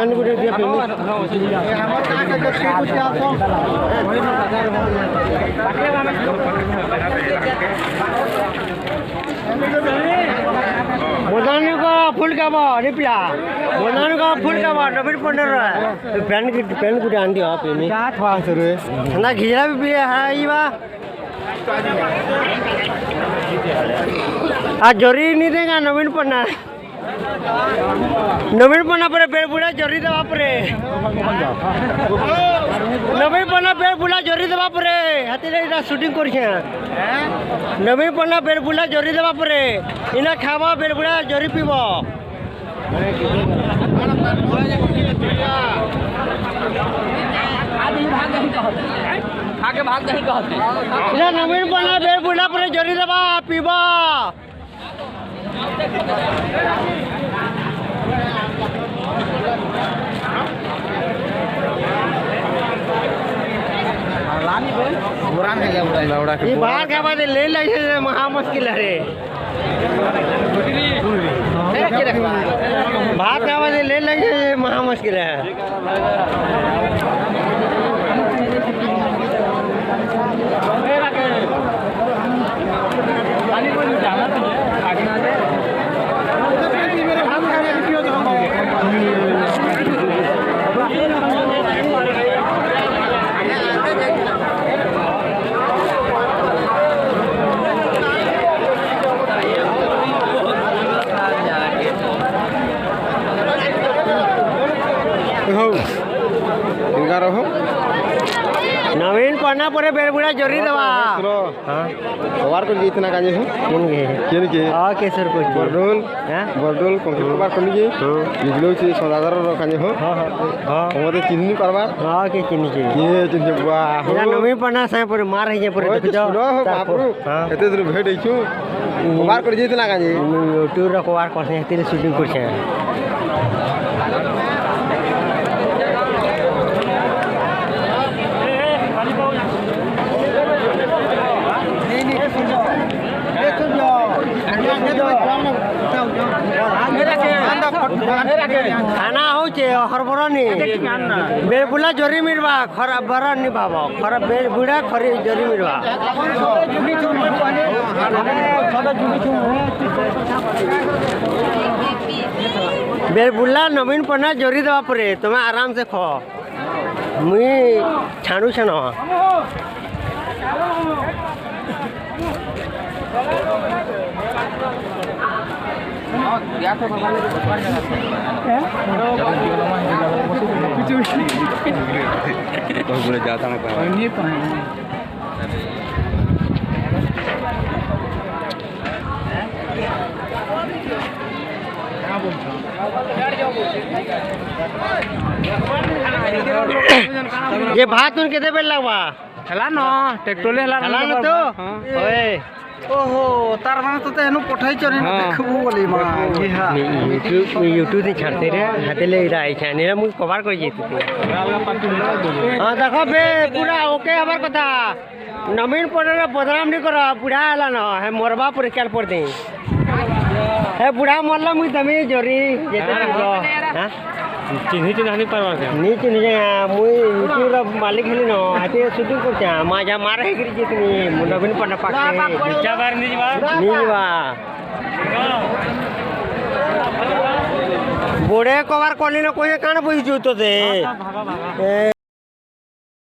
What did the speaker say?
pen गुटे दिया पे मोदानी का फुल का बा रिप्ला मोदानी का फुल का बा डबल पंडर पेन गुटे आन दिया पे में क्या थवा सर ठंडा घिरा भी है ई बा आज जोरी नहीं देगा नवीन पन्ना पर बेड़ बुढ़ा जोरी दवा परे नवीन पन्ना बेड़ बुढ़ा जोरी दवा परे हाथी इना शूटिंग करछे नवीन पन्ना बेड़ बुढ़ा जोरी दवा परे इना खावा बेड़ बुढ़ा जोरी पीबो आगे भाग नहीं कहते इना नवीन पन्ना बेड़ बुढ़ा परे जोरी दवा पीबो बाहर के बाद ले लगे महा मुश्किल है बाहर के बाद ले लगे महा मुश्किल है नवीन पन्ना पर बेड़बुड़ा जोरी दवा कबार को जीतना काजे हो केन के केसर को बरडोल कंक्रीट कबार को लीजिए बिजलो से सदागर काजे हो हमते चिन्नी करबा के चिन्नी के ये चिन्नी वाह नवीन पन्ना से पर मार है पर देख जाओ बापरू एते दूर भेट छु कबार को जीतना काजे यूट्यूब रे कबार करसे हेते शूटिंग करछे खाना होचे हरबरनी बेबुला जोरी मिरवा खराब बरन नि बाबा खराब बेबुड़ा खरी जोरी मिरवा बेबुला नवीन पन्ना जोरी दवा परे तुम आराम से खो मुई छाणु छानो जाता ना ये भात उनके दे बेल लगवा हला न ट्रैक्टर ले हला न तो ओए ओहो तार माने तो एनु पठाई चने देखबो बोली मा यूट्यूब से छाड़ते रे हाथे ले रहा है नेरा मुझे कवर कर जेती हां देखो बे पूरा ओके हमार कथा नवीन पड़े बदनाम नहीं करो बुढ़ा हला न है मरबा पर क्या पड़ दे है बुढ़ा मरला मुझे तमे जोरी जेते हां चिन्ही चिन्हानी परवा के नी चिन्ही मुई यूट्यूब मालिक हेली न हाथे शूटिंग करते माजा मार है गिरी जेतनी नवीन पन्ना पाके नीचा बार नीजवा बोड़े कवर कोली न कोई कान बुझ तो दे ए